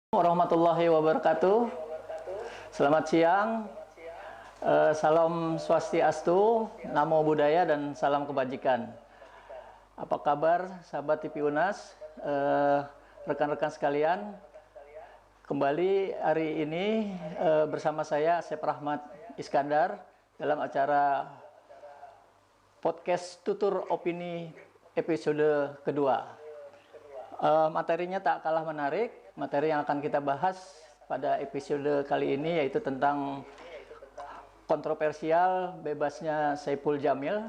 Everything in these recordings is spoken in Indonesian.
Warahmatullahi wabarakatuh. Selamat siang. Salam Swastiastu, Namo Buddhaya, dan salam kebajikan. Apa kabar sahabat TV UNAS, rekan-rekan sekalian? Kembali hari ini bersama saya Asep Rahmat Iskandar dalam acara podcast Tutur Opini episode kedua. Materinya tak kalah menarik. Materi yang akan kita bahas pada episode kali ini yaitu tentang kontroversial bebasnya Saipul Jamil,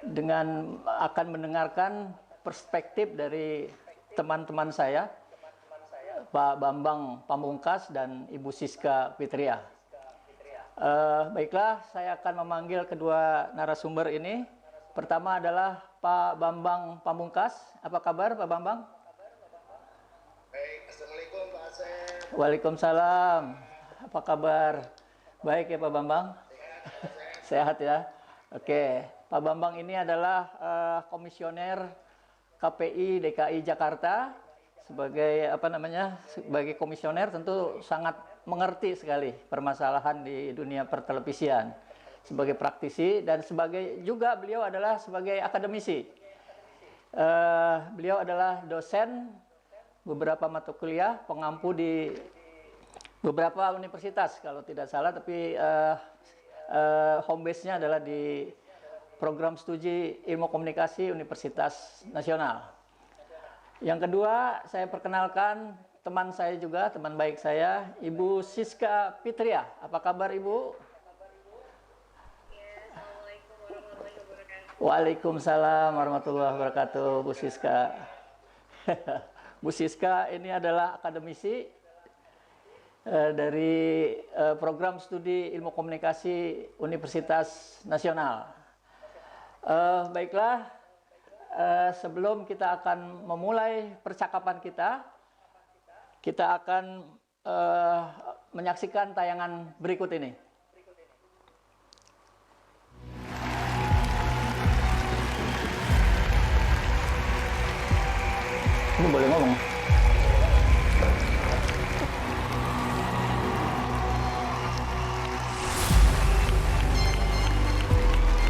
dengan akan mendengarkan perspektif dari teman-teman saya, Pak Bambang Pamungkas dan Ibu Siska Fitria. Baiklah, saya akan memanggil kedua narasumber ini. Pertama adalah Pak Bambang Pamungkas. Apa kabar Pak Bambang? Baik, Assalamualaikum Pak Asep. Waalaikumsalam. Apa kabar? Baik ya Pak Bambang? Sehat ya? Oke. Pak Bambang ini adalah komisioner KPI DKI Jakarta. Sebagai komisioner tentu sangat mengerti sekali permasalahan di dunia pertelevisian. Sebagai praktisi dan juga beliau adalah sebagai akademisi. Beliau adalah dosen beberapa mata kuliah, pengampu di beberapa universitas kalau tidak salah, tapi home base-nya adalah di program studi ilmu komunikasi Universitas Nasional. Yang kedua, saya perkenalkan teman saya juga, teman baik saya, Ibu Siska Fitria. Apa kabar Ibu? Assalamualaikum warahmatullahi wabarakatuh. Waalaikumsalam warahmatullahi wabarakatuh, Bu Siska. Bu Siska ini adalah akademisi dari program studi ilmu komunikasi Universitas Nasional. Baiklah, sebelum kita akan memulai percakapan kita akan menyaksikan tayangan berikut ini. Ini boleh ngomong.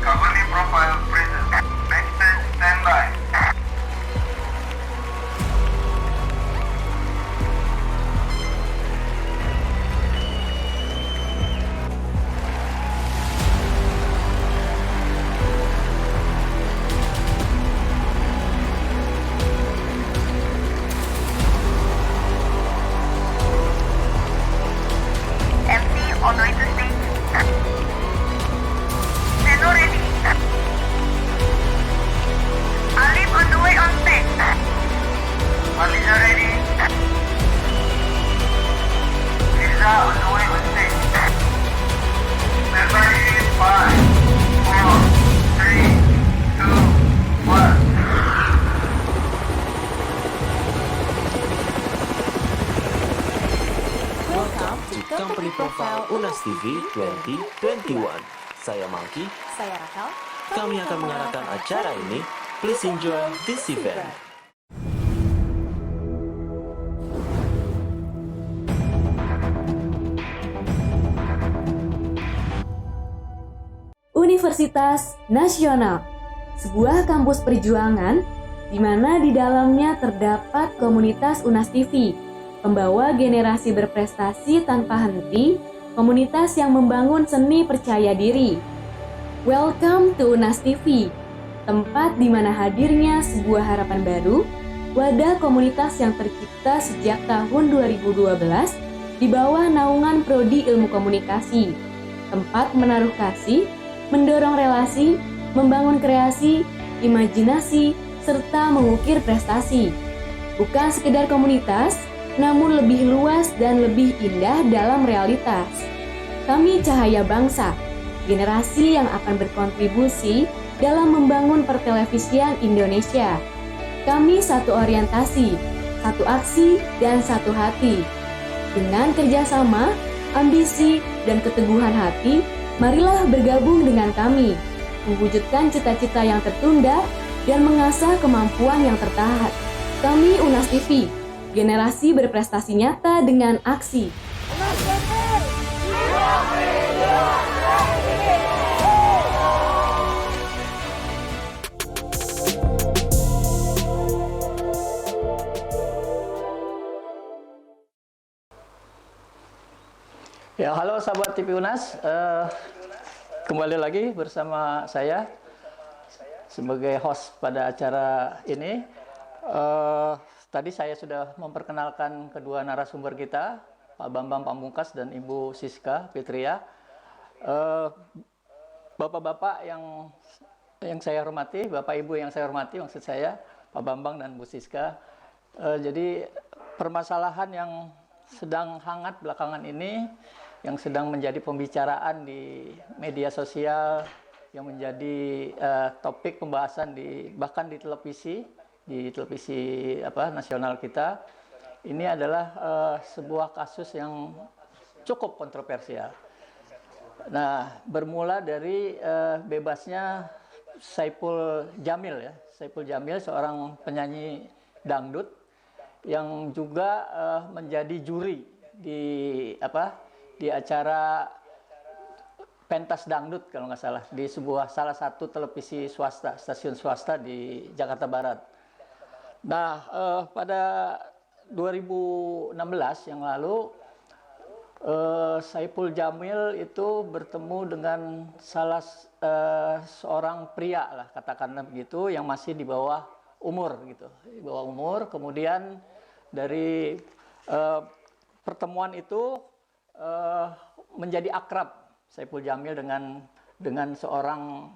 Company profile present. Next stage standby. MC on the way to stage. Seno ready. Alif on the way on stage. Maliza ready. Mirza on the way on stage. Standby in 5, 4, 3, 2, 1. Welcome to Company Profile UNAS TV 2021. Saya Mangki. Saya Rachel. Kami akan mengarahkan acara ini. Please enjoy this event. Universitas Nasional, sebuah kampus perjuangan di mana di dalamnya terdapat komunitas UNAS TV, pembawa generasi berprestasi tanpa henti, komunitas yang membangun seni percaya diri. Welcome to UNAS TV, tempat di mana hadirnya sebuah harapan baru, wadah komunitas yang tercipta sejak tahun 2012 di bawah naungan Prodi Ilmu Komunikasi, tempat menaruh kasih, mendorong relasi, membangun kreasi, imajinasi, serta mengukir prestasi. Bukan sekedar komunitas, namun lebih luas dan lebih indah dalam realitas. Kami Cahaya Bangsa, generasi yang akan berkontribusi dalam membangun pertelevisian Indonesia. Kami satu orientasi, satu aksi, dan satu hati. Dengan kerjasama, ambisi, dan keteguhan hati, marilah bergabung dengan kami, mewujudkan cita-cita yang tertunda dan mengasah kemampuan yang tertahan. Kami Unas TV, generasi berprestasi nyata dengan aksi. Ya, halo sahabat TV Unas, kembali lagi bersama saya sebagai host pada acara ini. Tadi saya sudah memperkenalkan kedua narasumber kita, Pak Bambang Pamungkas dan Ibu Siska Fitria. Bapak-bapak yang saya hormati, Bapak Ibu yang saya hormati, maksud saya Pak Bambang dan Bu Siska. Jadi permasalahan yang sedang hangat belakangan ini, yang sedang menjadi pembicaraan di media sosial, yang menjadi topik pembahasan bahkan di televisi nasional kita, ini adalah sebuah kasus yang cukup kontroversial. Nah, bermula dari bebasnya Saipul Jamil, Saipul Jamil, seorang penyanyi dangdut yang juga menjadi juri di acara pentas dangdut kalau nggak salah di salah satu televisi swasta, stasiun swasta di Jakarta Barat. Nah, pada 2016 yang lalu, Saipul Jamil itu bertemu dengan seorang pria lah, katakanlah begitu, yang masih di bawah umur gitu, di bawah umur. Kemudian dari pertemuan itu menjadi akrab Saipul Jamil dengan seorang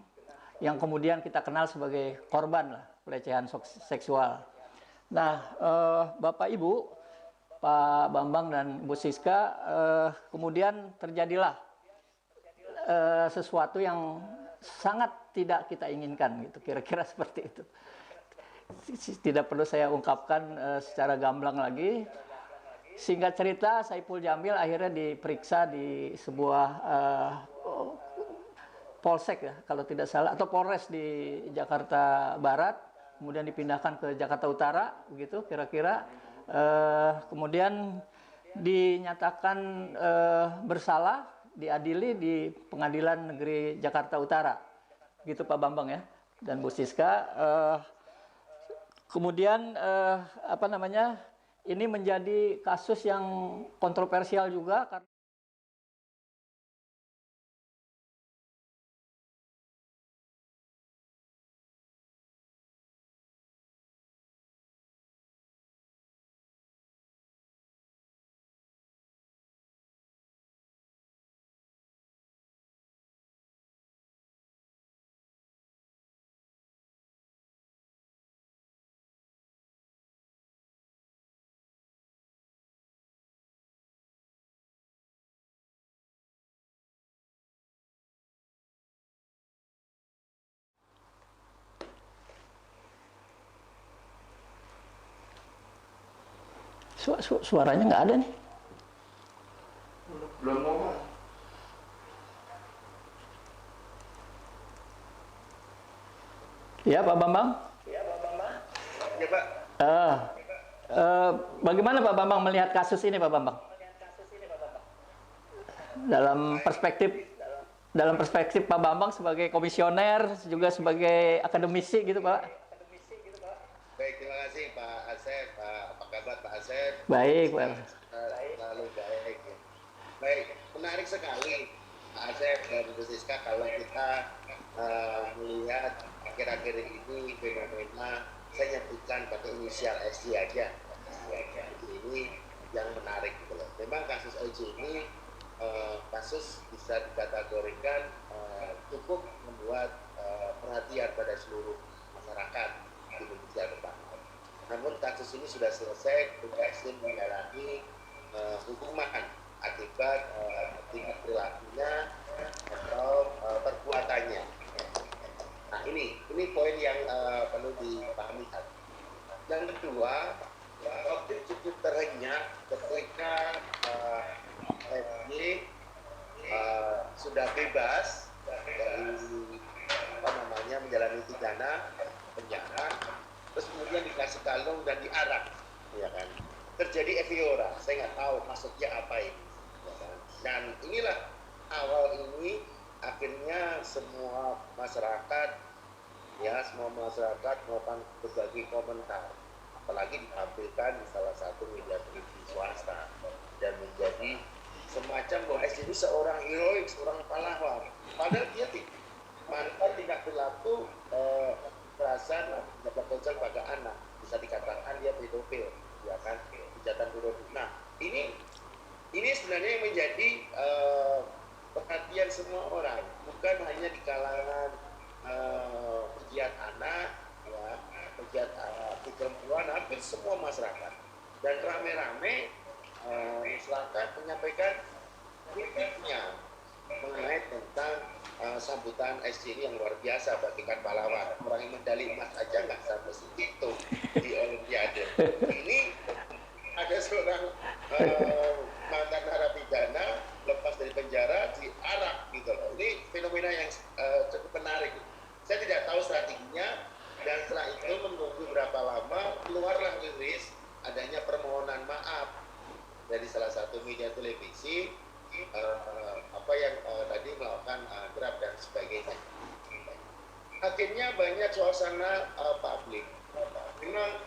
yang kemudian kita kenal sebagai korban lah, pelecehan seksual. Nah, Bapak Ibu, Pak Bambang dan Bu Siska, kemudian terjadilah sesuatu yang sangat tidak kita inginkan gitu, kira-kira seperti itu. Tidak perlu saya ungkapkan secara gamblang lagi. Singkat cerita, Saipul Jamil akhirnya diperiksa di sebuah polsek ya, kalau tidak salah, atau polres di Jakarta Barat, kemudian dipindahkan ke Jakarta Utara, begitu kira-kira. Kemudian dinyatakan bersalah, diadili di Pengadilan Negeri Jakarta Utara, gitu Pak Bambang ya, dan Bu Siska. Kemudian ini menjadi kasus yang kontroversial juga karena suaranya nggak ada nih. Belum ngomong. Ya Pak Bambang. Ya Pak. Bagaimana Pak Bambang melihat kasus ini Pak Bambang? Dalam perspektif Pak Bambang sebagai komisioner, juga sebagai akademisi gitu Pak. Baik, terima kasih Pak Asep. Apa kabar Pak Asep? Baik, Pak. Lalu baik. Baik, menarik sekali Pak Asep dan Bu Siska kalau kita melihat akhir-akhir ini fenomena, saya nyebutkan pakai inisial SJ aja. Ini yang menarik gitu loh. Memang kasus SJ ini kasus bisa dikategorikan cukup membuat perhatian pada seluruh masyarakat. Indonesia pertama. Namun kasus ini sudah selesai, berhasil menjalani hukuman akibat tingkat perilakunya atau perbuatannya. Nah ini poin yang perlu dipahami. Yang kedua, objek cukup terhenyak ketika FY sudah bebas dari menjalani pidana penjara, terus kemudian dikasih kalung dan diarak, ya kan? Terjadi eviora, saya nggak tahu maksudnya apa ini. Ya kan? Dan inilah awal ini akhirnya semua masyarakat melakukan berbagai komentar, apalagi ditampilkan di salah satu media televisi swasta dan menjadi semacam bahwa SJ itu seorang heroik, seorang pahlawan. Padahal dia mantan tidak berlaku kekerasan dapat ponsel pada anak, bisa dikatakan dia pedofil, ya kan, kejahatan pedofil. Nah, ini sebenarnya yang menjadi perhatian semua orang, bukan hanya di kalangan pegiat anak, ya, pegiat perempuan, hampir semua masyarakat. Dan rame-rame masyarakat menyampaikan kritiknya mengenai tentang sambutan SJ ini yang luar biasa, bagikan pahlawan. Orang yang medali emas aja nggak sampai segitu di Olimpiade. Ini ada seorang mantan narapidana lepas dari penjara diarak gitu loh. Ini fenomena yang cukup menarik. Saya tidak tahu strateginya, dan setelah itu menunggu berapa lama keluarlah rilis adanya permohonan maaf dari salah satu media televisi yang tadi melakukan grab dan sebagainya. Akhirnya banyak suasana publik. Memang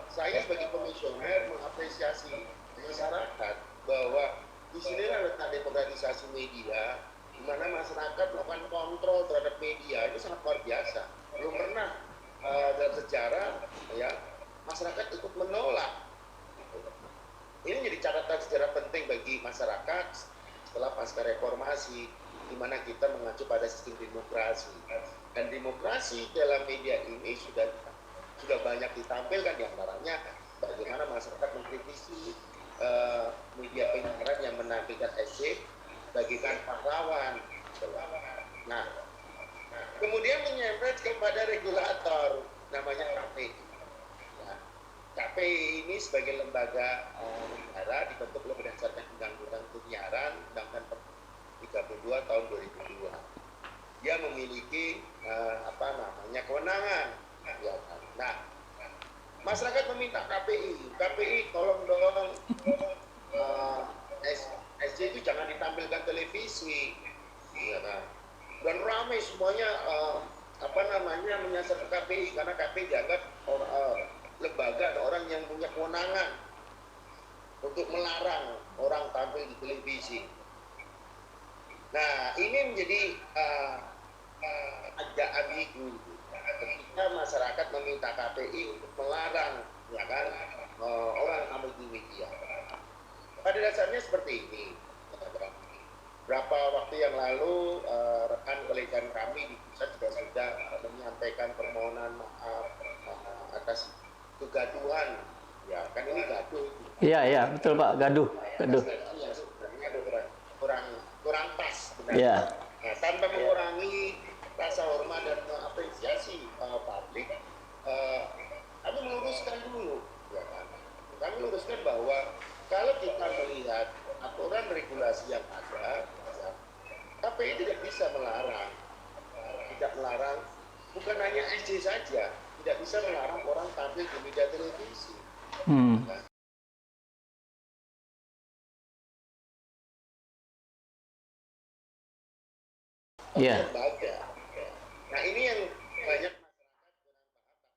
saya sebagai komisioner mengapresiasi masyarakat bahwa di sinilah letak demokratisasi media, di mana masyarakat melakukan kontrol terhadap media. Itu sangat luar biasa. Belum pernah dalam sejarah ya masyarakat ikut menolak. Ini menjadi catatan sejarah penting bagi masyarakat setelah pasca reformasi, di mana kita mengacu pada sistem demokrasi. Dan demokrasi dalam media ini sudah banyak ditampilkan, diantaranya bagaimana masyarakat mengkritisi media penyiaran yang menampilkan SJ bagikan pahlawan. Nah, kemudian menyempret kepada regulator namanya KPI. KPI ini sebagai lembaga negara dibentuk berdasarkan Undang-Undang Penyiaran Undang-Undang 32 tahun 2002. Dia memiliki kewenangan. Nah, masyarakat meminta KPI tolong SJ itu jangan ditampilkan televisi, ya kan? Dan ramai semuanya menyasar KPI karena KPI dianggap lembaga atau orang yang punya kewenangan untuk melarang orang tampil di televisi. Nah, ini menjadi agak ambigu ketika masyarakat meminta KPI untuk melarang, ya kan, orang tampil di media. Pada dasarnya seperti ini. Berapa waktu yang lalu rekan kolega kami di pusat juga sudah menyampaikan permohonan maaf atas kegaduhan, ya kan, ini gaduh. Iya betul Pak, gaduh. Ya, sebenarnya kurang pas sebenarnya. Iya. Nah, tanpa mengurangi rasa hormat dan mengapresiasi publik, kami meluruskan dulu, ya kan. Kami meluruskan bahwa kalau kita melihat aturan regulasi yang ada, ya, KPI tidak bisa melarang, bukan hanya SJ saja, tidak bisa melarang orang tampil di media televisi. Iya. Lembaga. Nah, ini yang banyak masyarakat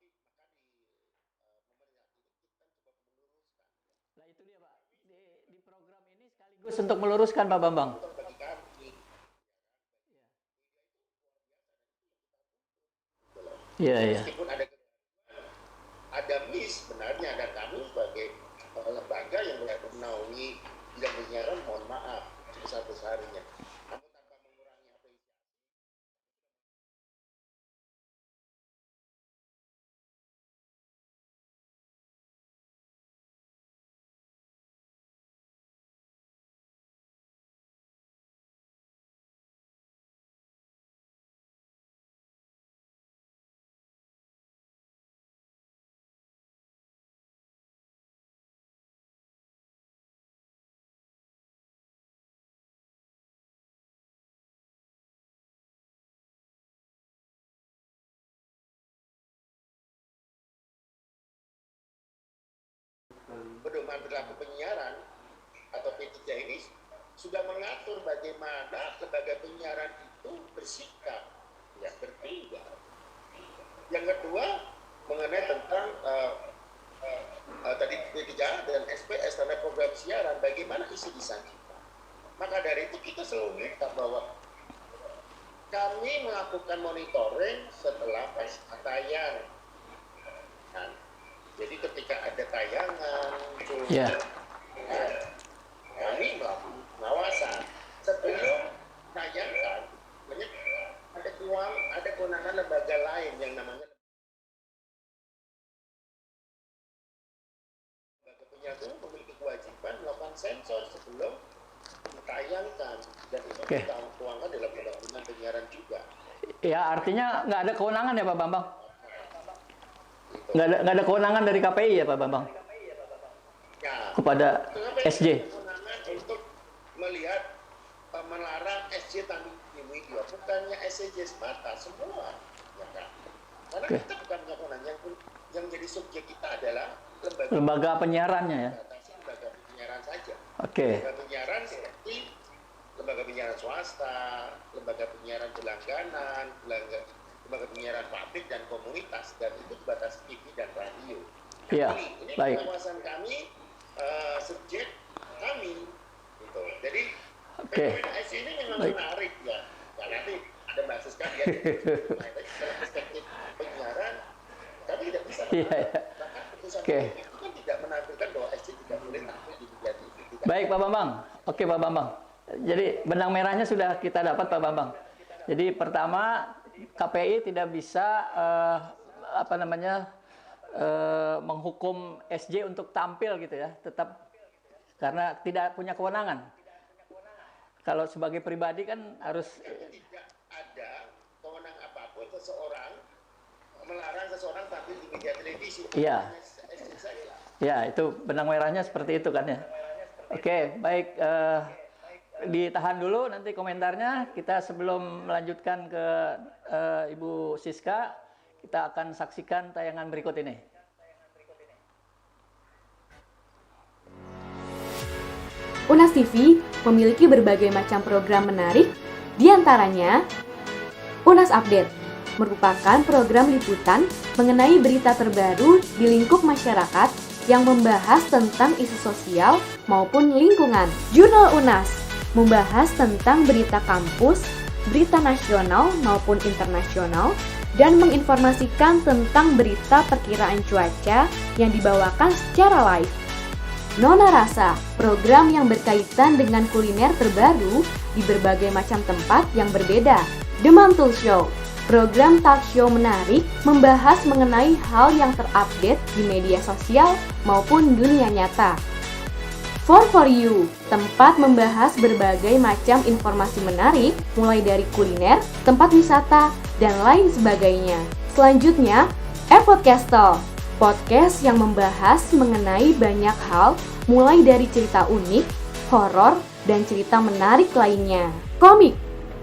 kurang paham, tapi maka Nah itu dia Pak, di program ini sekaligus untuk meluruskan Pak Bambang. bagi kami. Iya. Meskipun ada miss sebenarnya, dan kami sebagai lembaga yang menaungi bidang penyiaran, mohon maaf sebesar-besarnya. pedoman perilaku penyiaran atau P3 ini sudah mengatur bagaimana lembaga penyiaran itu bersikap, ya, bertindak. Yang kedua mengenai tentang tadi P3 dan SPS tanda program siaran, bagaimana isi disajikan. Maka dari itu kita selalu minta bahwa kami melakukan monitoring setelah tayang. Kan? Jadi ketika ada tayangan, kami melakukan pengawasan sebelum tayangkan. Ada kewenangan lembaga lain yang namanya lembaga penyiaran itu memiliki kewajiban melakukan sensor sebelum ditayangkan, dan itu kita tuangkan dalam undang-undang penyiaran juga. Ya, artinya nggak ada kewenangan ya Pak Bambang? Nggak ada kewenangan dari KPI ya Pak Bambang? Ya, kepada SJ? Kewenangan untuk melihat melarang SJ tampil di media, bukannya SCJ semata, semua. Ya kan? Karena kita bukan punya kewenangan, yang menjadi subjek kita adalah lembaga penyiarannya ya? Lembaga penyiaran saja. Lembaga penyiaran seperti lembaga penyiaran swasta, lembaga penyiaran berlangganan, lembaga penyiaran publik dan komunitas, dan itu dibatasi TV dan radio. Iya, ini baik. pengawasan kami, subjek kami, gitu. Jadi PPS ini memang menarik ya. Ya nanti ada Mbak Siska ya. Dalam perspektif penyiaran, kami tidak bisa. Bahkan putusan itu kan tidak menampilkan bahwa SC tidak boleh tampil di media TV. Baik Pak Bambang. Oke Pak Bambang. Jadi benang merahnya sudah kita dapat Pak Bambang. Jadi pertama KPI tidak bisa menghukum SJ untuk tampil gitu ya, tetap karena tidak punya kewenangan. Kalau sebagai pribadi kan harus tidak ada kewenangan apapun seseorang melarang seseorang tampil di media televisi. Iya. Ya, itu benang merahnya seperti itu kan ya. Oke, baik. Ditahan dulu nanti komentarnya. Kita sebelum melanjutkan ke Ibu Siska, kita akan saksikan tayangan berikut ini. Unas TV memiliki berbagai macam program menarik, diantaranya Unas Update, merupakan program liputan mengenai berita terbaru di lingkup masyarakat yang membahas tentang isu sosial maupun lingkungan. Jurnal Unas membahas tentang berita kampus, berita nasional maupun internasional, dan menginformasikan tentang berita perkiraan cuaca yang dibawakan secara live. Nona Rasa, program yang berkaitan dengan kuliner terbaru di berbagai macam tempat yang berbeda. The Mantul Show, program talk show menarik membahas mengenai hal yang terupdate di media sosial maupun dunia nyata. For You, tempat membahas berbagai macam informasi menarik mulai dari kuliner, tempat wisata, dan lain sebagainya. Selanjutnya, Podcastle, podcast yang membahas mengenai banyak hal mulai dari cerita unik, horor, dan cerita menarik lainnya. Komik,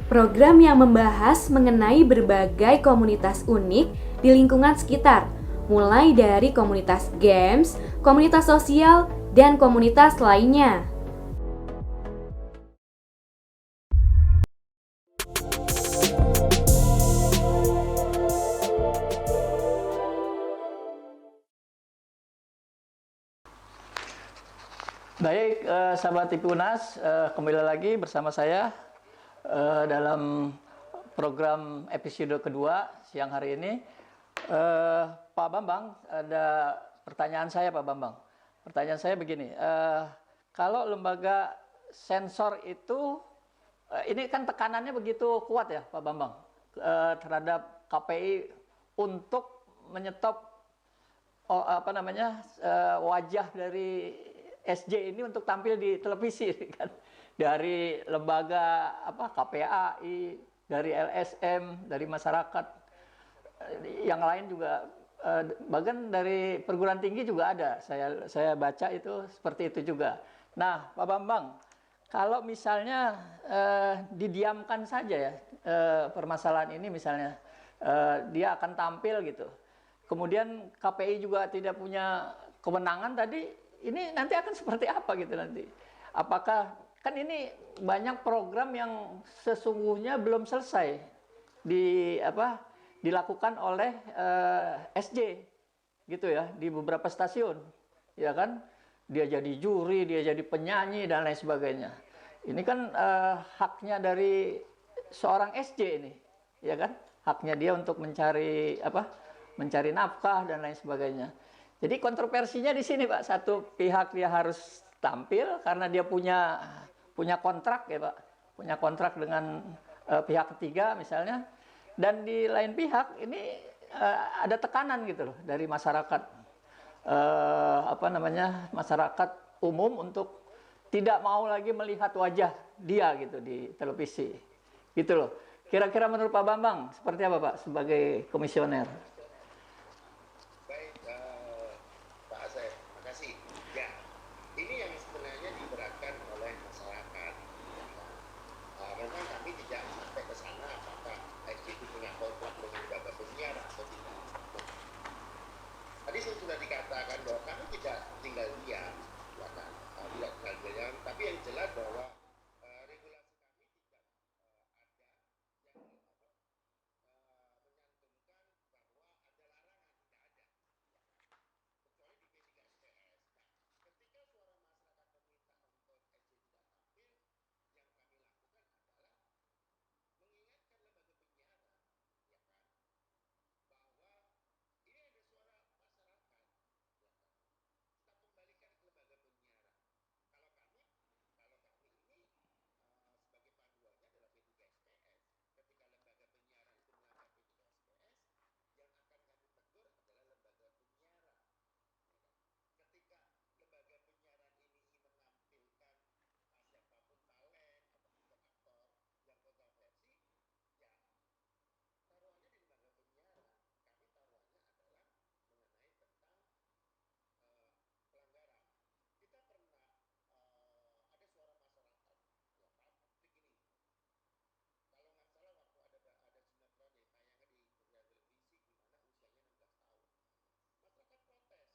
program yang membahas mengenai berbagai komunitas unik di lingkungan sekitar, mulai dari komunitas games, komunitas sosial, dan komunitas lainnya. Baik, sahabat TV Unas, kembali lagi bersama saya dalam program episode kedua siang hari ini. Pak Bambang, ada pertanyaan saya Pak Bambang. Pertanyaan saya begini, kalau lembaga sensor itu, ini kan tekanannya begitu kuat ya Pak Bambang, terhadap KPI untuk menyetop wajah dari SJ ini untuk tampil di televisi kan, dari lembaga KPAI, dari LSM, dari masyarakat, yang lain juga, bahkan dari perguruan tinggi juga ada. Saya baca itu seperti itu juga. Nah, Pak Bambang, kalau misalnya didiamkan saja ya permasalahan ini, misalnya dia akan tampil gitu, kemudian KPI juga tidak punya kewenangan tadi. ini nanti akan seperti apa gitu nanti. Apakah kan ini banyak program yang sesungguhnya belum selesai dilakukan oleh SJ gitu ya di beberapa stasiun, ya kan? Dia jadi juri, dia jadi penyanyi dan lain sebagainya. Ini kan haknya dari seorang SJ ini, ya kan? Haknya dia untuk mencari nafkah dan lain sebagainya. Jadi kontroversinya di sini, Pak. Satu pihak dia harus tampil karena dia punya kontrak ya, Pak. Punya kontrak dengan pihak ketiga misalnya. Dan di lain pihak ini ada tekanan gitu loh dari masyarakat masyarakat umum untuk tidak mau lagi melihat wajah dia gitu di televisi. Gitu loh. Kira-kira menurut Pak Bambang seperti apa, Pak, sebagai komisioner? Baik, Pak Asep, makasih. Ya, ini yang sebenarnya diberatkan oleh masyarakat. Memang kami tidak sampai ke sana apakah SJW punya kontrak dengan lembaga penyiar atau tidak. Tadi sudah dikatakan bahwa kami tidak tinggal diam, ya kan? Tidak tinggal diam, tapi yang jelas bahwa regulasi kami tidak ada yang menyantumkan bahwa ada larangan, tidak ada. Kecuali di P3SPS. Nah, ketika suara masyarakat meminta untuk SJ tidak tampil, yang kami lakukan adalah mengingatkan lembaga penyiaran, ya kan, bahwa ini ada suara masyarakat, ya kan. Kita kembalikan ke lembaga penyiaran. Kalau kami ini sebagai panduannya adalah P3SPS. Ketika lembaga penyiaran itu melanggar P3SPS, yang akan kami tegur adalah lembaga penyiaran. Ketika lembaga penyiaran ini menampilkan siapapun talent atau aktor yang kontroversi, ya taruhannya di lembaga penyiaran. Kami taruhannya adalah mengenai tentang pelanggaran. Kita pernah ada suara masyarakat, ya Pak, begini. Kalau nggak salah waktu ada sinetron yang tayangnya di program televisi di mana usianya 16 tahun. Masyarakat protes, ya kan?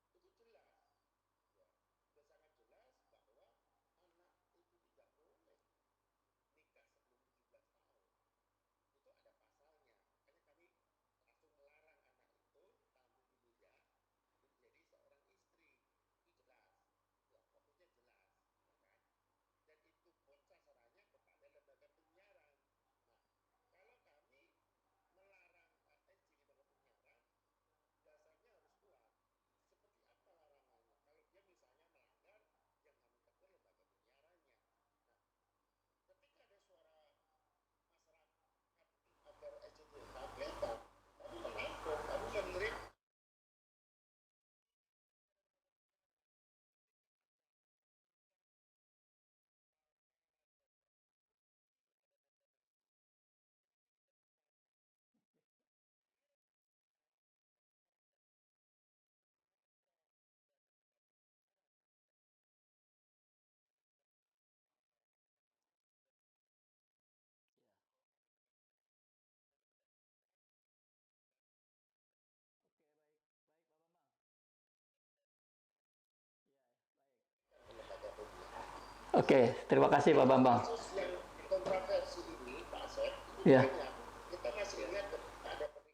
Nah, itu jelas, ya, sudah sangat jelas bahwa anak itu tidak boleh nikah sebelum 17 tahun. Itu ada pasalnya. Makanya kami langsung melarang anak itu tamu dulu ya menjadi seorang istri. Itu jelas, ya, fokusnya jelas, ya kan? Dan itu pun sasarannya kepada lembaga penyiaran. Nah, kalau kami melarang SJ di lembaga penyiaran, dasarnya harus kuat. Seperti apa larangannya? Kalau dia misalnya melanggar, yang kami tegur lembaga penyiarannya. Nah, ketika ada suara masyarakat agar SJW tampilkan, kami menampung, kami menerima. Lembaga penyiaran. Oke, terima kasih Pak Bambang. Kasus yang kontroversi ini, Pak Asep, Ya. banyak. Kita masih ingat ada pernikahan.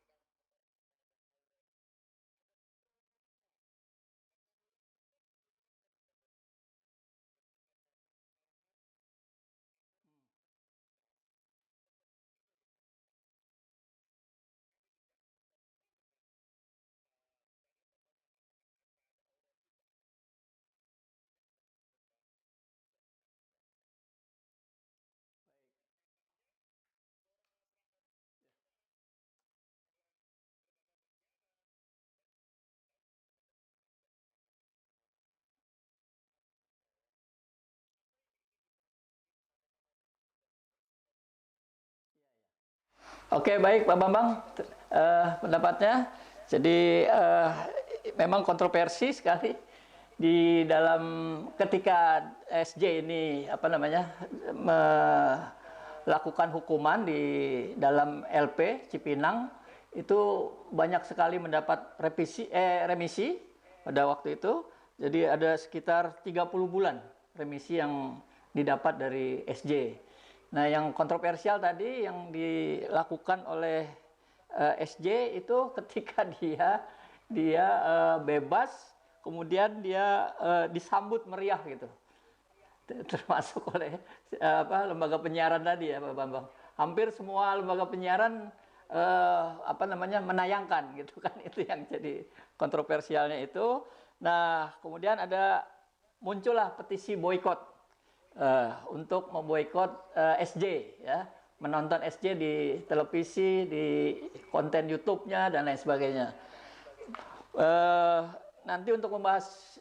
Oke, baik Pak Bambang, pendapatnya. Jadi memang kontroversi sekali di dalam ketika SJ ini melakukan hukuman di dalam LP Cipinang itu banyak sekali mendapat remisi pada waktu itu. Jadi ada sekitar 30 bulan remisi yang didapat dari SJ. Nah, yang kontroversial tadi yang dilakukan oleh SJ itu ketika dia bebas, kemudian dia disambut meriah gitu, termasuk oleh lembaga penyiaran tadi ya Pak Bambang. Hampir semua lembaga penyiaran menayangkan gitu kan, itu yang jadi kontroversialnya itu. Nah, kemudian muncullah petisi boykot untuk memboikot SJ ya, menonton SJ di televisi, di konten YouTube-nya dan lain sebagainya. Nanti untuk membahas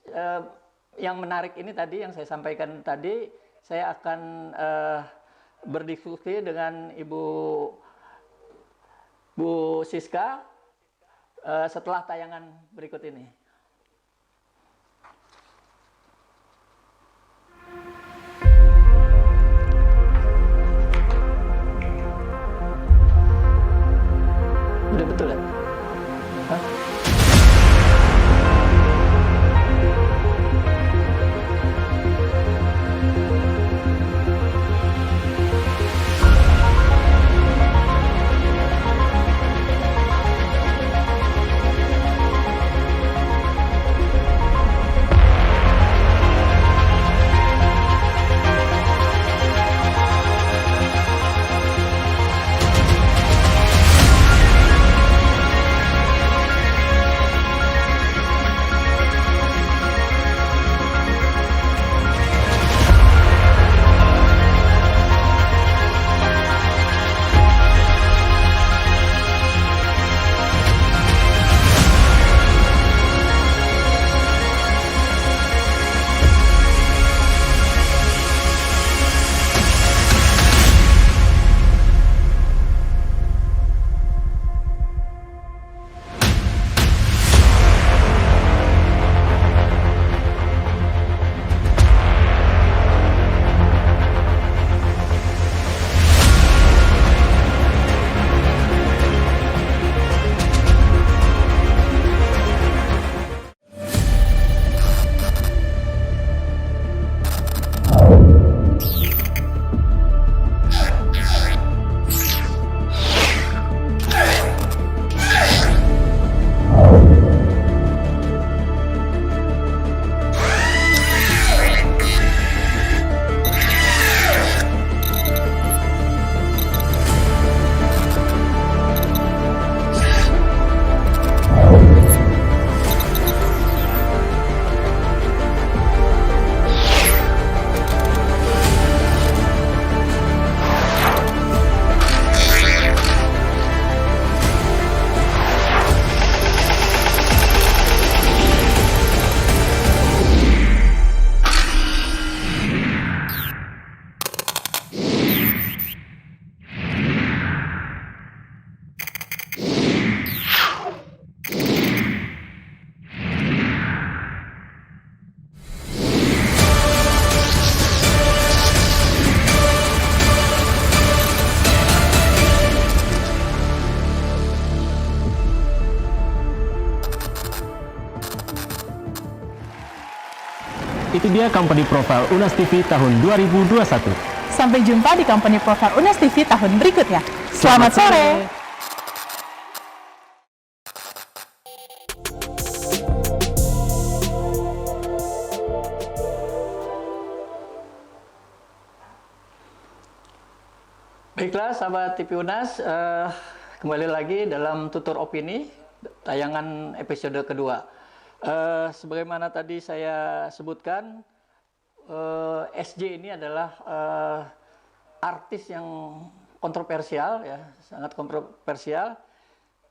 yang menarik ini tadi yang saya sampaikan tadi, saya akan berdiskusi dengan Bu Siska setelah tayangan berikut ini. Udah betul ya? Hah? Itu dia Company Profile Unas TV tahun 2021. Sampai jumpa di Company Profile Unas TV tahun berikutnya. Selamat sore. Baiklah sahabat TV Unas, kembali lagi dalam tutur opini tayangan episode kedua. Sebagaimana tadi saya sebutkan, SJ ini adalah artis yang kontroversial, ya, sangat kontroversial.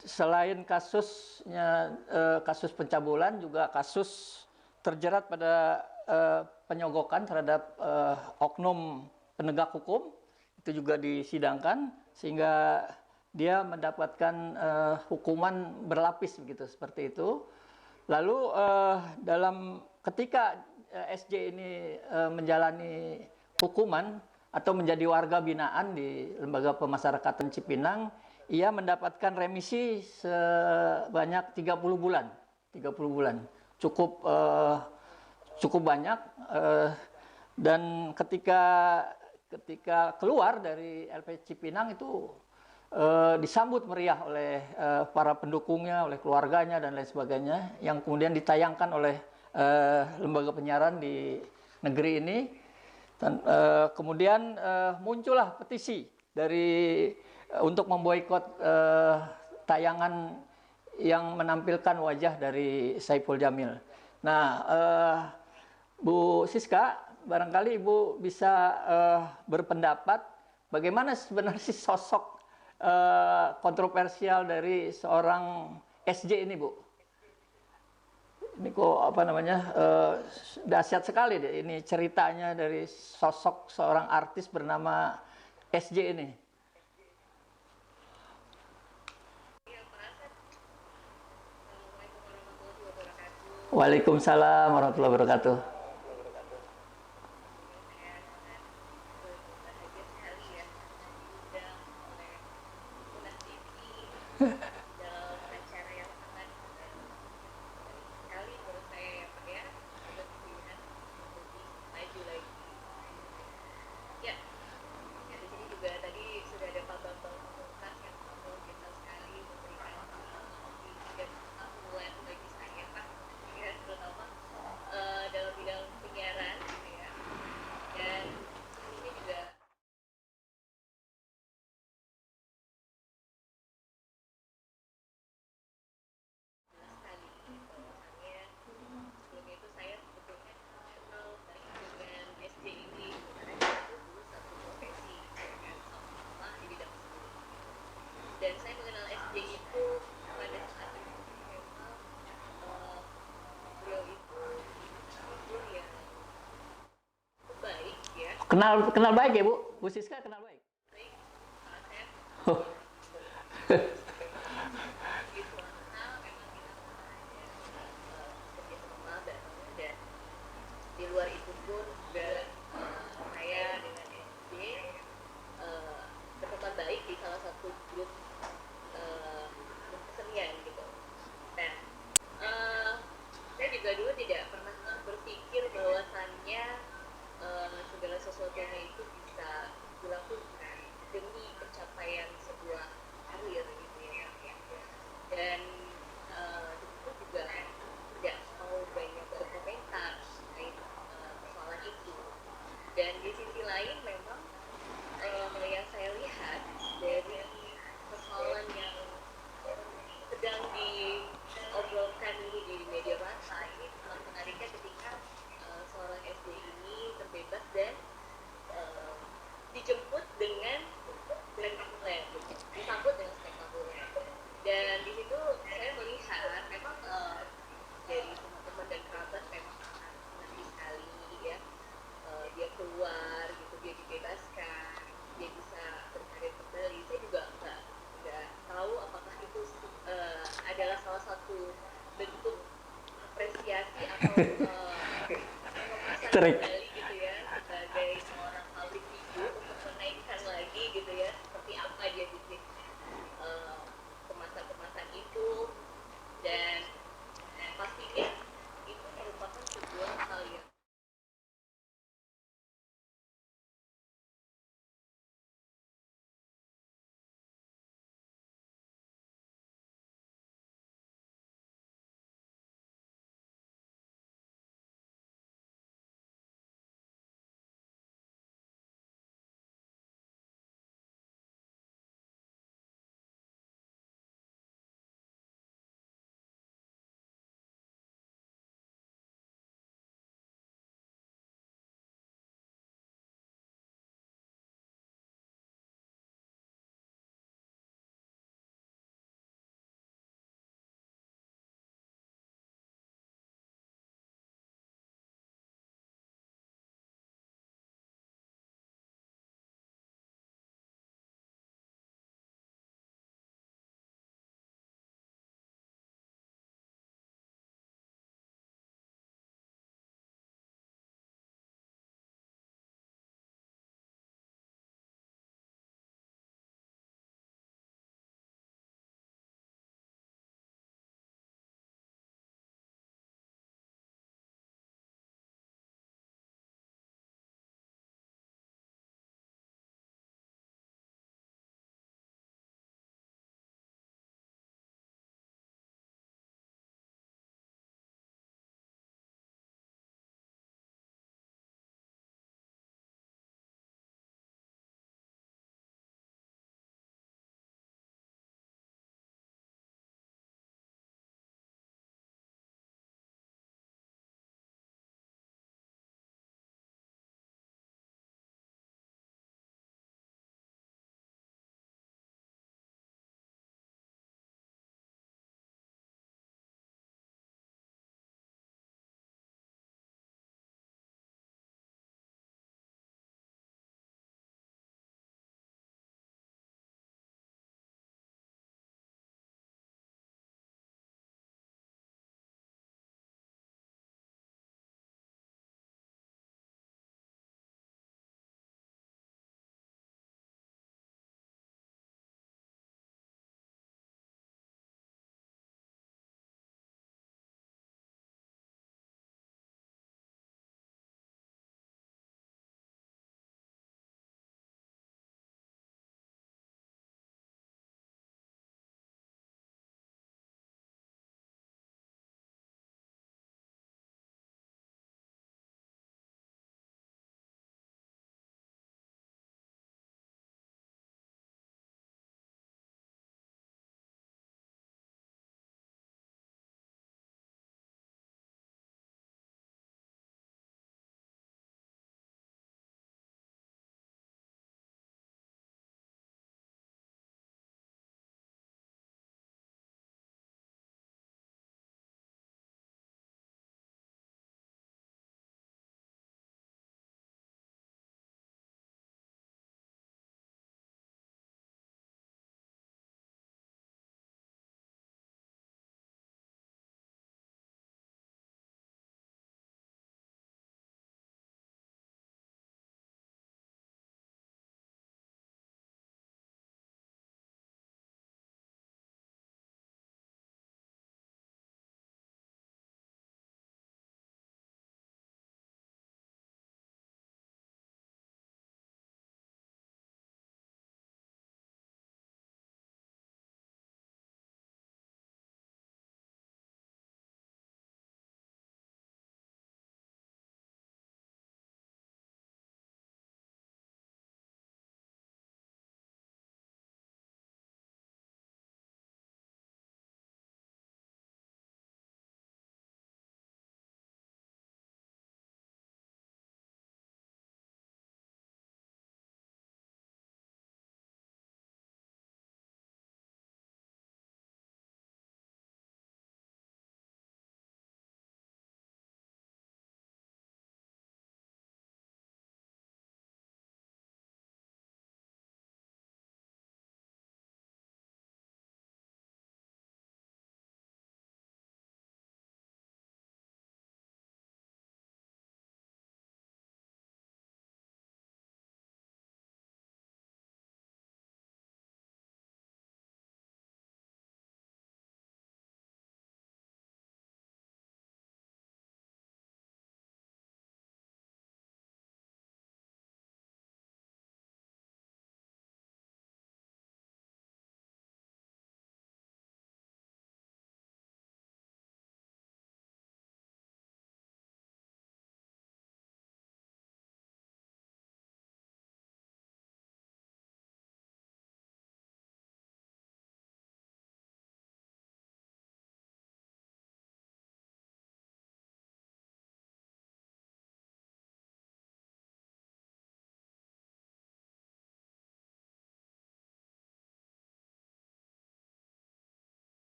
Selain kasusnya kasus pencabulan, juga kasus terjerat pada penyogokan terhadap oknum penegak hukum, itu juga disidangkan sehingga dia mendapatkan hukuman berlapis begitu, seperti itu. Lalu ketika SJ ini menjalani hukuman atau menjadi warga binaan di Lembaga Pemasyarakatan Cipinang, ia mendapatkan remisi sebanyak 30 bulan. cukup cukup banyak, dan ketika keluar dari LP Cipinang itu disambut meriah oleh para pendukungnya, oleh keluarganya dan lain sebagainya, yang kemudian ditayangkan oleh lembaga penyiaran di negeri ini. Dan kemudian muncullah petisi untuk memboikot tayangan yang menampilkan wajah dari Saipul Jamil. Nah, Bu Siska, barangkali Ibu bisa berpendapat bagaimana sebenarnya sosok kontroversial dari seorang SJ ini, Bu. Ini kok apa namanya, dahsyat sekali deh ini ceritanya dari sosok seorang artis bernama SJ ini. Waalaikumsalam warahmatullahi wabarakatuh. Dan saya mengenal SJ itu pada saat itu memang beliau itu figur yang baik ya. Kenal baik ya, Bu Siska, kenal baik. Baik, saya Oh. itu hal memang kita hanya kerja sama bareng, dan di luar itu pun juga saya dengan SJ berteman baik di salah satu grup kesenian gitu. Nah, saya juga dulu tidak pernah berpikir bahwasannya segala sesuatunya itu bisa dilakukan demi pencapaian sebuah karir gitu ya. Dan itu juga tidak mau banyak berkomentar terkait persoalan itu. Dan di sisi lain memang yang saya lihat dari persoalan yang sedang diobrolkan ini di media massa ini sangat menariknya ketika seorang SD ini terbebas dan dijemput dengan spektakuler, disambut dengan spektakuler. Dan di situ saya melihat memang dari teman-teman dan kerabat memang sangat mengerti sekali ya. Dia keluar gitu, dia dibebaskan, dia bisa berkarir kembali. Saya juga nggak tahu apakah itu adalah salah satu bentuk apresiasi atau Terik. kembali gitu ya sebagai seorang public figure untuk menaikkan lagi gitu ya seperti apa dia bikin kemasan-kemasan itu. Dan pastinya itu merupakan sebuah hal yang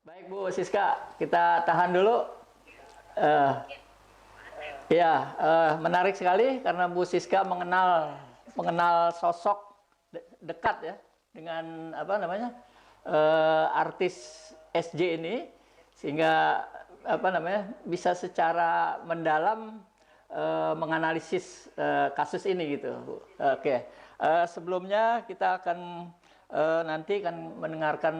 Baik Bu Siska, kita tahan dulu. Eh, menarik sekali karena Bu Siska mengenal sosok dekat ya dengan artis SJ ini, sehingga bisa secara mendalam menganalisis kasus ini gitu. Oke. Sebelumnya kita akan nanti akan mendengarkan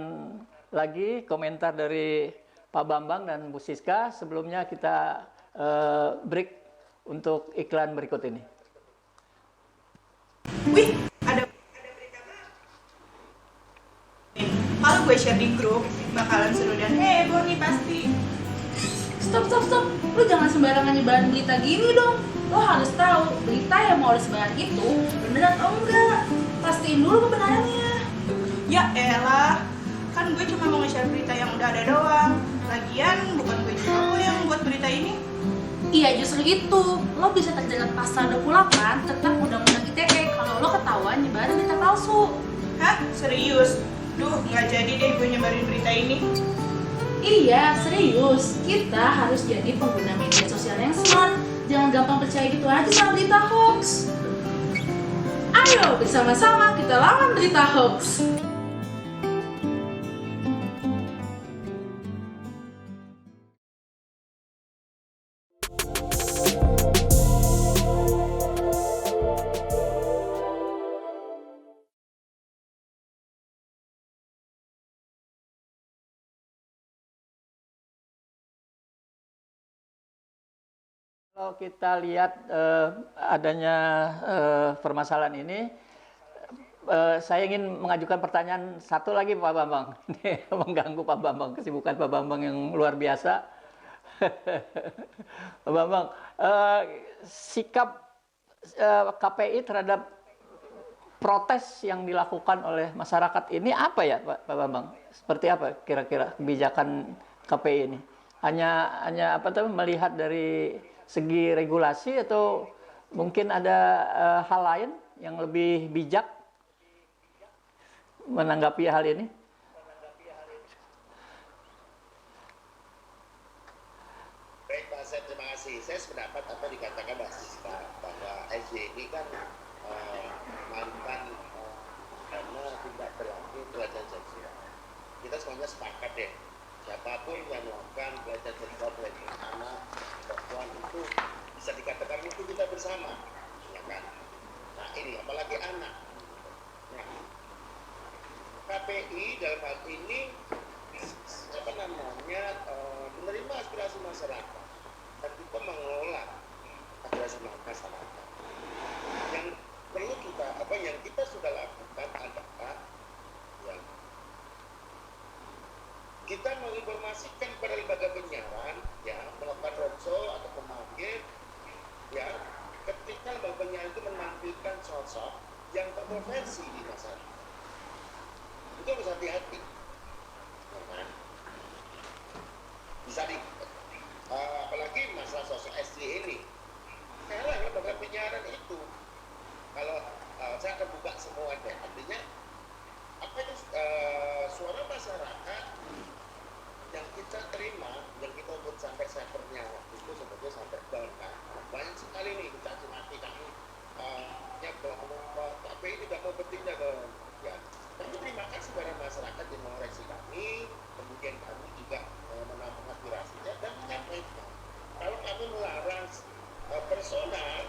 lagi komentar dari Pak Bambang dan Bu Siska. Sebelumnya kita break untuk iklan berikut ini. Wih, ada berita baru. Kalau gue share di grup, bakalan seru dan heboh nih pasti. Stop. Lu jangan sembarangan nyebarin berita gini dong. Lo harus tahu berita yang mau disebarin itu bener atau enggak. Pastiin dulu kebenarannya. Ya elah, kan gue cuma mau nge-share berita yang udah ada doang. Lagian bukan gue juga kok yang buat berita ini. Iya justru itu. Lo bisa terjerat pasal 28 tentang Undang-Undang ITE kalau lo ketahuan nyebarin berita palsu. Hah? Serius? Duh, nggak jadi deh gue nyebarin berita ini. Iya, serius. Kita harus jadi pengguna media sosial yang smart. Jangan gampang percaya gitu aja sama berita hoax. Ayo bersama-sama kita lawan berita hoax. Kalau kita lihat adanya permasalahan ini, saya ingin mengajukan pertanyaan satu lagi Pak Bambang. Ini mengganggu Pak Bambang, kesibukan Pak Bambang yang luar biasa. Pak Bambang, sikap KPI terhadap protes yang dilakukan oleh masyarakat ini apa ya Pak Bambang? Seperti apa kira-kira kebijakan KPI ini? Hanya melihat dari segi regulasi atau mungkin ada hal lain yang lebih bijak menanggapi hal ini? Baik Pak Asep, terima kasih. Saya sependapat apa dikatakan Mbak Siska bahwa SJ ini kan mantan karena tidak berlaku pelecehan seksual. Kita semuanya sepakat deh. Siapapun yang melakukan pelecehan seksual terhadap anak, perempuan itu bisa dikatakan itu kita bersama, ya kan? Nah ini apalagi anak. Nah, KPI dalam hal ini menerima aspirasi masyarakat dan juga mengelola aspirasi masyarakat. Yang perlu yang kita sudah lakukan adalah yang kita menginformasikan kepada lembaga penyiaran, ya, melakukan roadshow atau memanggil, ya, ketika lembaga penyiaran itu menampilkan sosok yang kontroversi di masyarakat. Itu harus hati-hati. Bisa apalagi masalah sosok SJ ini. Sekarang lembaga penyiaran itu, kalau saya akan buka semua deh, artinya apa itu suara masyarakat yang kita terima, yang kita buat sampai servernya itu sebetulnya sampai down kan. Banyak sekali nih caci maki kami bahwa KPI tidak mau bertindak ya. Tapi terima kasih kepada masyarakat yang mengoreksi kami, kemudian kami juga menampung aspirasinya dan menyampaikan kalau kami melarang personal,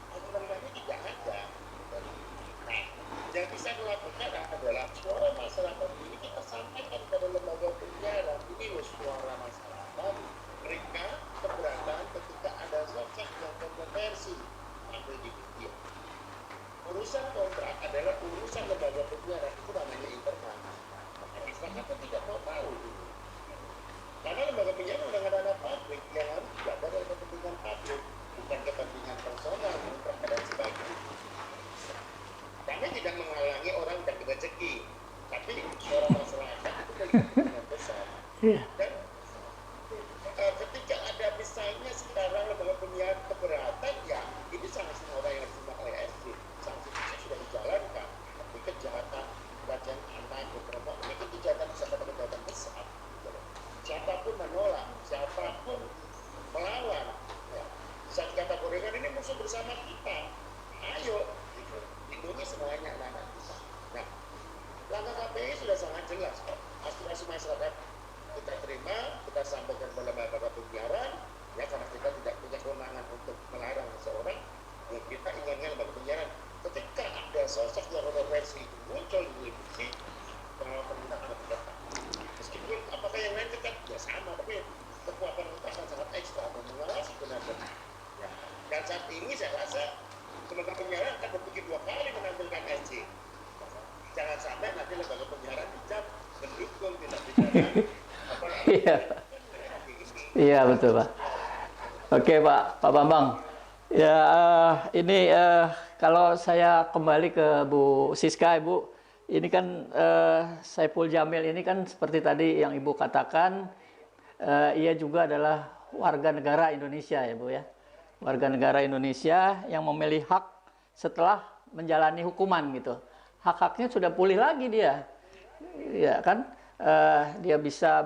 aturan kami tidak ada. Nah, yang bisa dilakukan adalah suara masyarakat ini kita sampaikan kepada lembaga penyiaran. Ini loh suara masyarakat, mereka keberatan ketika ada sosok yang kontroversi ambil di media. Urusan kontrak adalah urusan lembaga penyiaran, itu namanya internal. Masyarakat itu tidak mau tahu. Karena lembaga penyiaran udah nggak ada publik, yang harus dijaga dari kepentingan publik, bukan kepentingan personal, kontrak dan sebagainya. Kami tidak menghalangi orang yang rezeki, tapi suara masyarakat itu kepentingan besar. Dan ketika ada misalnya sekarang lembaga penyiaran keberatan, ya ini sanksi orang yang diterima oleh SJ, sanksi itu sudah dijalankan. Tapi kejahatan pelecehan anak, perempuan, ini kejahatan bisa dapat kejahatan besar. Iya, iya betul Pak. Oke Pak Bambang. Ya ini kalau saya kembali ke Bu Siska, Ibu, ini kan Saiful Jamil ini kan seperti tadi yang Ibu katakan, ia juga adalah warga negara Indonesia ya Bu ya. Warga negara Indonesia yang memilih hak setelah menjalani hukuman gitu. Hak-haknya sudah pulih lagi dia. Ya kan? Dia bisa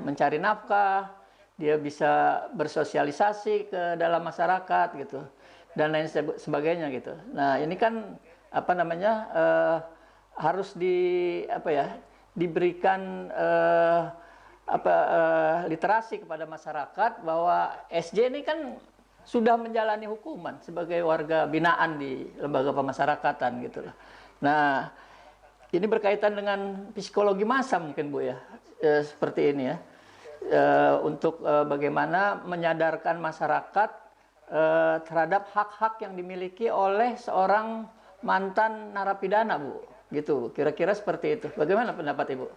mencari nafkah, dia bisa bersosialisasi ke dalam masyarakat gitu dan lain sebagainya gitu. Nah, ini kan harus diberikan literasi kepada masyarakat bahwa SJ ini kan sudah menjalani hukuman sebagai warga binaan di lembaga pemasyarakatan gitu loh. Nah, ini berkaitan dengan psikologi massa mungkin Bu ya, seperti ini ya, untuk bagaimana menyadarkan masyarakat terhadap hak-hak yang dimiliki oleh seorang mantan narapidana Bu, gitu. Kira-kira seperti itu. Bagaimana pendapat Ibu?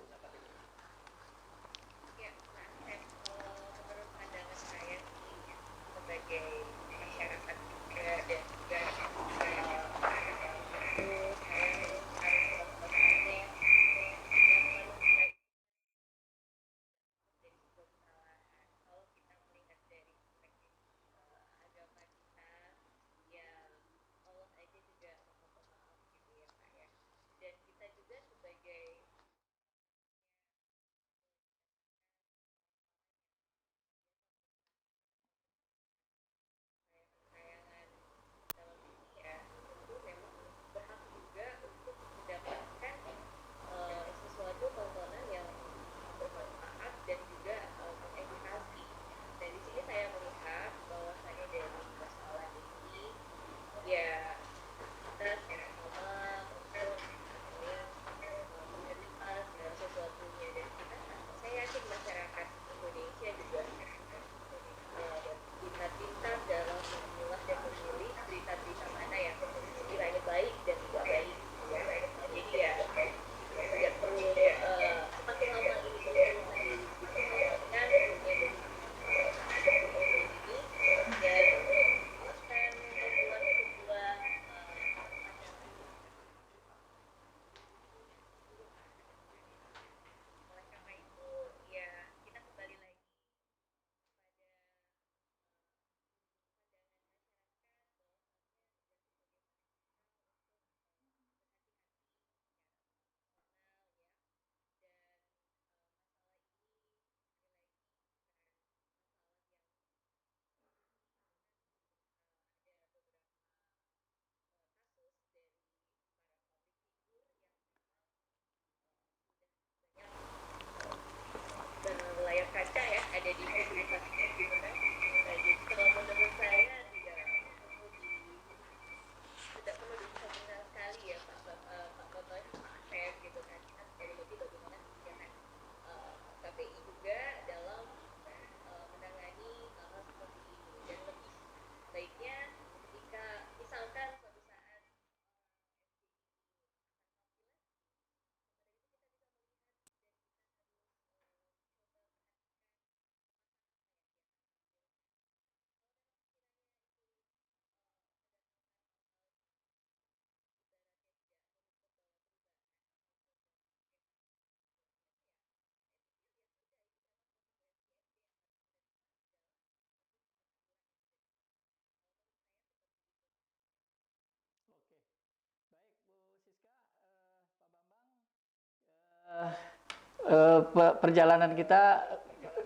Perjalanan kita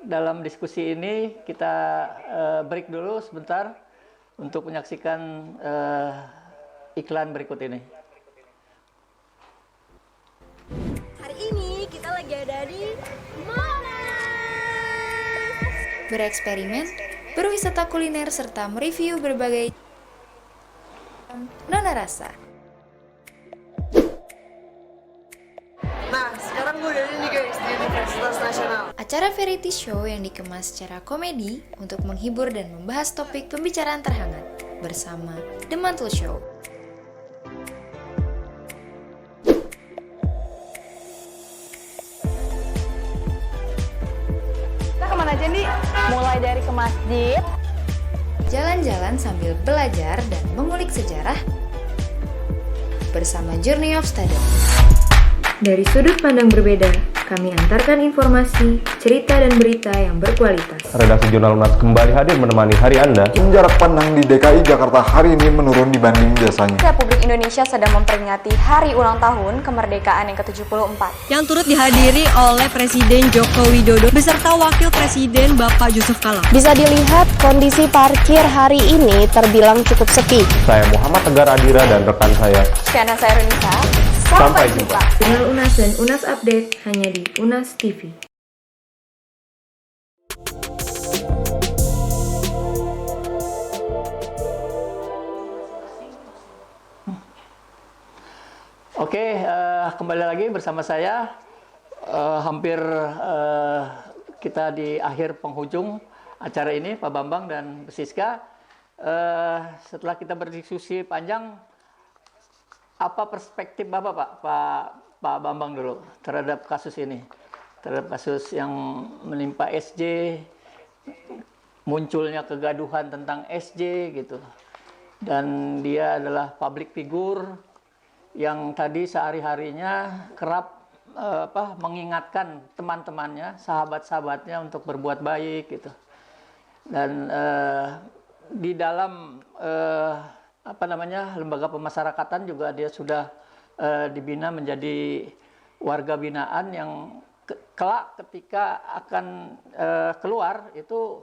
dalam diskusi ini kita break dulu sebentar untuk menyaksikan iklan berikut ini. Hari ini kita lagi ada di Monas. Bereksperimen, berwisata kuliner serta mereview berbagai nona rasa. Nah, sekarang gue udah nih guys di Universitas Nasional. Acara variety show yang dikemas secara komedi untuk menghibur dan membahas topik pembicaraan terhangat bersama The Mantle Show. aja nih, mulai dari ke masjid, jalan-jalan sambil belajar dan mengulik sejarah bersama Journey of Study. Dari sudut pandang berbeda, kami antarkan informasi, cerita, dan berita yang berkualitas. Redaksi Jurnal UNAS kembali hadir menemani hari Anda. Jarak pandang di DKI Jakarta hari ini menurun dibanding biasanya. Republik Indonesia sedang memperingati hari ulang tahun kemerdekaan yang ke-74. Yang turut dihadiri oleh Presiden Joko Widodo beserta Wakil Presiden Bapak Yusuf Kala. Bisa dilihat kondisi parkir hari ini terbilang cukup sepi. Saya Muhammad Tegar Adira dan rekan saya, Syana Sairunisa. Sampai jumpa. Jurnal UNAS dan UNAS Update hanya di UNAS TV. Oke, kembali lagi bersama saya. Hampir kita di akhir penghujung acara ini, Pak Bambang dan Bu Siska. Setelah kita berdiskusi panjang, apa perspektif Bapak, Pak Bambang dulu terhadap kasus ini, terhadap kasus yang menimpa SJ, munculnya kegaduhan tentang SJ gitu, dan dia adalah public figure yang tadi sehari-harinya kerap mengingatkan teman-temannya, sahabat-sahabatnya untuk berbuat baik gitu, dan di dalam lembaga pemasyarakatan juga dia sudah dibina menjadi warga binaan yang kelak ketika akan keluar itu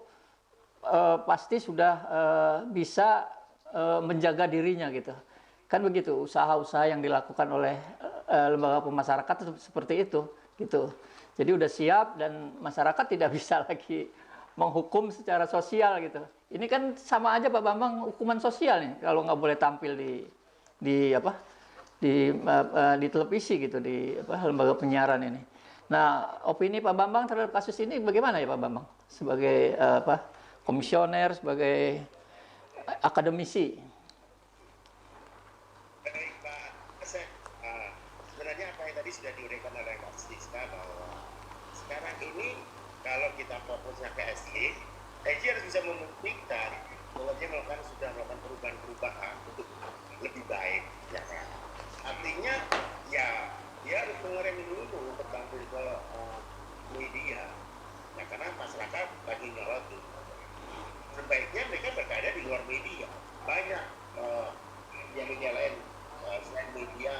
pasti sudah bisa menjaga dirinya gitu. Kan begitu usaha-usaha yang dilakukan oleh lembaga pemasyarakatan seperti itu gitu. Jadi udah siap dan masyarakat tidak bisa lagi menghukum secara sosial gitu. Ini kan sama aja Pak Bambang, hukuman sosial nih kalau nggak boleh tampil di televisi gitu, di lembaga penyiaran ini. Nah, opini Pak Bambang terhadap kasus ini bagaimana ya Pak Bambang? Sebagai komisioner, sebagai akademisi. Baik Pak Asep, sebenarnya apa yang tadi sudah diuraikan oleh Pak Siska bahwa sekarang ini kalau kita fokusnya ke SJ harus bisa membuktikan bahwa dia sudah melakukan perubahan-perubahan untuk lebih baik, ya kan? Artinya, ya dia harus mengerem dulu bertampil ke media, ya karena masyarakat lagi nyoroti. Sebaiknya mereka berada di luar media. Banyak media lain selain media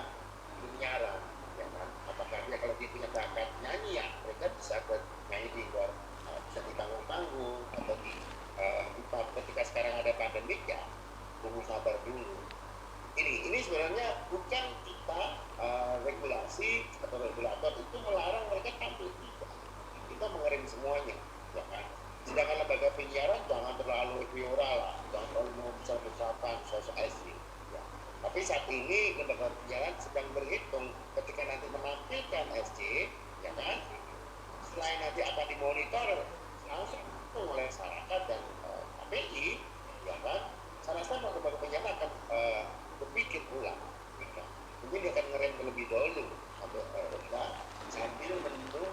penyiaran, ya kan? Apakah dia kalau dia punya bakat nyanyi, ya mereka bisa nyanyi di luar, bisa di panggung-panggung atau di ketika sekarang ada pandemik, ya tunggu sabar dulu. Ini sebenarnya bukan kita regulasi atau regulator itu melarang mereka tampil, tidak. Kita mengerem semuanya, ya kan. Sedangkan lembaga penyiaran jangan terlalu eufora lah, jangan terlalu membesar-besarkan sosok SJ. Ya. Tapi saat ini lembaga penyiaran sedang berhitung ketika nanti menampilkan SJ, ya kan. Selain nanti akan dimonitor langsung oleh masyarakat dan KPI, ya kan, saya rasa lembaga penyiaran akan berpikir ulang. Ya. Mungkin dia akan ngerem terlebih dahulu sambil menunggu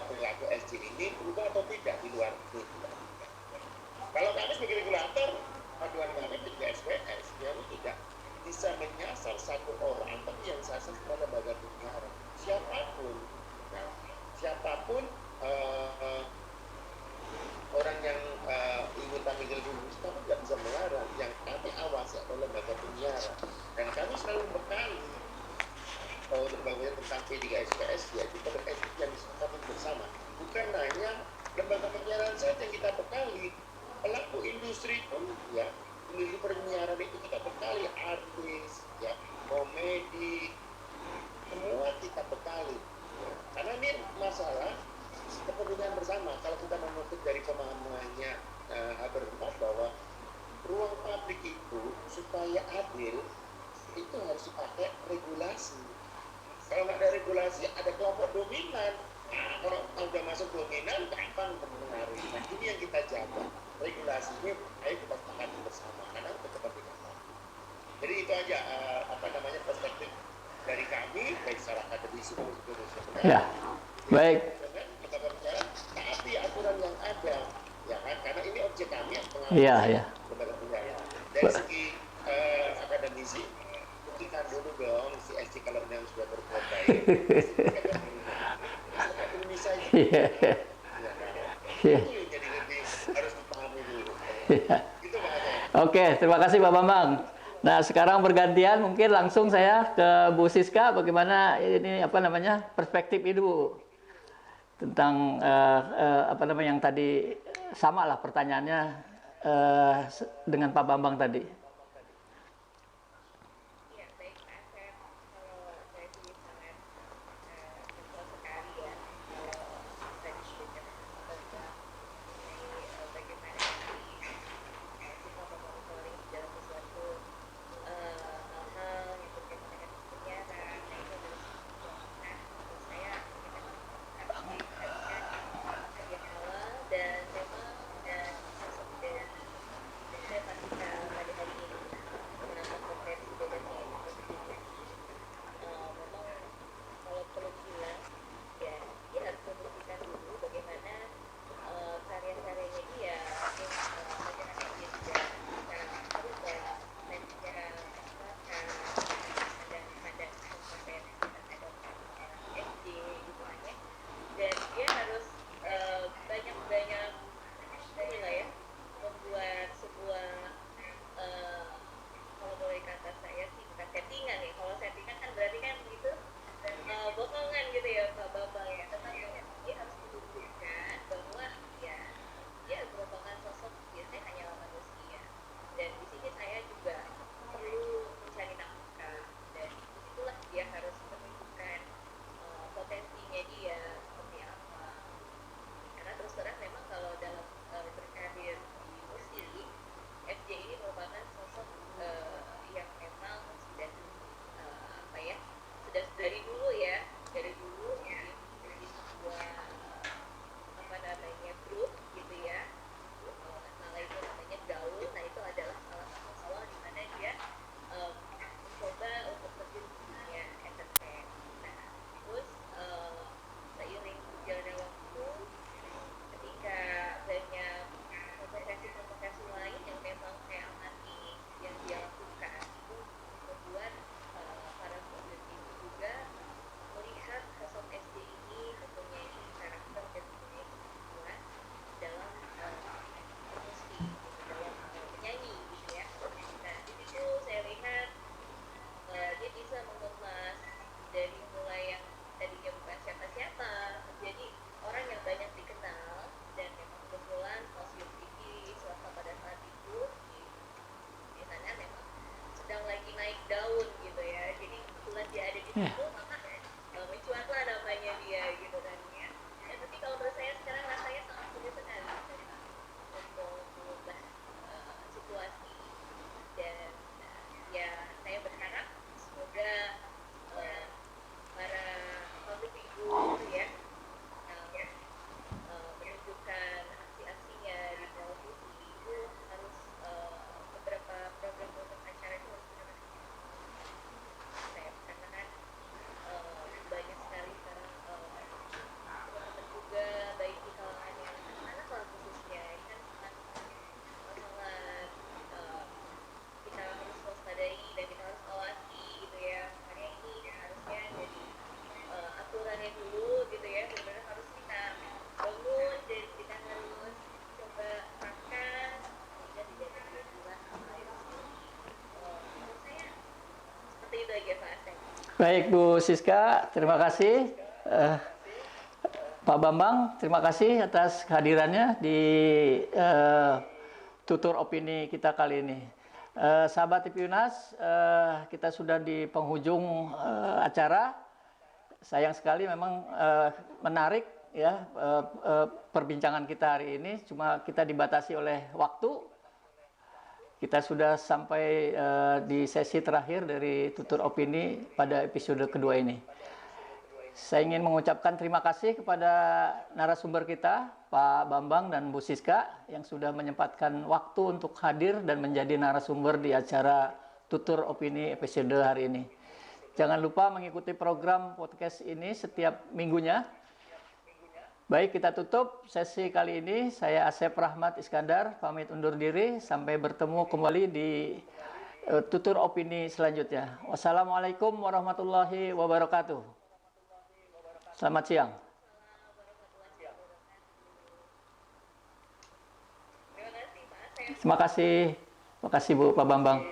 perilaku SJ ini berubah atau tidak di luar media. Kalau kami sebagai regulator, aduan kami di SPS, ya tidak bisa menyasar satu orang, tapi yang sasar kepada lembaga penyiaran siapapun. Nah, siapapun orang yang ingin tampil di televisi, kami tidak bisa melarang. Yang kami awasi adalah lembaga penyiaran, dan kami selalu bekali bahwa lembaga tentang PDKSPS, ya kita berkaitan yang disepakati bersama. Bukan hanya lembaga penyiaran saja yang kita bekali, pelaku industri pun, ya industri penyiaran itu kita bekali, artis, ya komedi, semua kita bekali. Karena ini masalah kepentingan bersama. Kalau kita mengutip dari pemahamannya berempat bahwa ruang publik itu supaya adil itu harus dipakai regulasi. Kalau nggak ada regulasi, ada kelompok dominan. Nah, kalau udah masuk dominan, gampang mempengaruhi. Nah, ini yang kita jaga. Regulasinya, ayo kita sepakati bersama. Karena untuk kepentingan publik. Jadi itu aja perspektif dari kami, baik secara akademisi maupun Indonesia. Ya, baik. Kita berbicara, taati kami yang Iya, iya. lembaga penilaian. Dari segi akademisi, buktikan dulu dong si SC kalau yang sudah berbuat baik. Indonesia itu. Iya. Iya. Itu yang jadi lebih harus dipahami dulu. Iya. Itu Pak Asep. Oke, terima kasih Pak Bambang. Nah, sekarang bergantian mungkin langsung saya ke Bu Siska, bagaimana ini perspektif Ibu tentang apa namanya yang tadi sama lah pertanyaannya dengan Pak Bambang tadi. Ya, baik Pak Asep. Kalau saya sih sangat betul sekali ya. Kalau tadi sudah tentang mengenai bagaimana kita memonitoring dalam sesuatu hal-hal yang berkaitan dengan penyiaran, nah itu adalah nah menurut saya kita harus melihatkan sejak awal dan memang sosok dari siapa kita pada hari ini menambah potensi bedanya yang pentingnya memang kalau perlu bilang ya dia harus membuktikan dulu bagaimana karya-karyanya dia bagaimana dia juga bisa berubah dan secara masyarakat ada kompeten terhadap SD gitu kan ya, dan dia harus banyak-banyak inilah ya membuat sebuah kalau boleh kata saya sih bukan settingan ya, kalau settingan kan berarti kan itu bohongan gitu ya Pak Bambang ya, tetapi dia harus menunjukkan bahwa ya dia merupakan sosok biasanya hanyalah manusia, dan di sini saya juga perlu mencari nafkah, dan disitulah dia harus menunjukkan potensinya dia seperti apa, karena terus terang memang kalau dalam berkarir di musik FJ ini merupakan sosok yang memang sudah apa ya sudah dari dulu ya di sebuah apa namanya grup gitu ya, kalau nggak salah itu namanya gaul, nah itu adalah salah satu awal di mana dia mencoba untuk terjun di dunia entertain. Nah terus seiring berjalannya waktu, ketika banyak kompetisi lain yang memang saya amati yang dia lakukan, itu membuat para student itu juga melihat sosok SD ini mempunyai karakter dan mempunyai kemampuan dalam musik, dalam menyanyi gitu ya. Nah di situ saya lihat dia bisa mengemas dari mulai yang tadinya bukan siapa-siapa menjadi orang yang banyak dikenal, dan memang kebetulan stasiun TV swasta pada saat itu di sana memang sedang lagi naik daun gitu ya, jadi kebetulan dia ada di situ maka mencuatlah namanya dia gitu kan ya. Dan tapi kalau menurut saya sekarang rasanya sangat sulit sekali untuk mengubah situasi, dan ya saya berharap semoga para public figure ya menunjukkan aksi-aksinya di televisi itu harus beberapa program acara itu harus saya karena kan banyak sekali sekarang teman-teman juga baik di kalangan yang anak-anak lah khususnya ini kan masalah kita harus waspadai dan kita harus awasi gitu ya, makanya ini harusnya jadi aturannya dulu gitu ya, benar-benar harus kita bangun dan kita harus coba makan sehingga tidak terjadilah hal yang menurut saya seperti itu aja Pak Asep. Baik Bu Siska, terima kasih. Pak Bambang, terima kasih atas kehadirannya di tutur opini kita kali ini. Sahabat TV Unas, kita sudah di penghujung acara. Sayang sekali memang menarik ya perbincangan kita hari ini, cuma kita dibatasi oleh waktu. Kita sudah sampai di sesi terakhir dari tutur opini pada episode kedua ini. Saya ingin mengucapkan terima kasih kepada narasumber kita, Pak Bambang dan Bu Siska, yang sudah menyempatkan waktu untuk hadir dan menjadi narasumber di acara tutur opini episode hari ini. Jangan lupa mengikuti program podcast ini setiap minggunya Baik, kita tutup sesi kali ini. Saya Asep Rahmat Iskandar, pamit undur diri. Sampai bertemu kembali di tutur opini selanjutnya. Wassalamualaikum warahmatullahi wabarakatuh. Selamat siang. Terima kasih Bu Pak Bambang.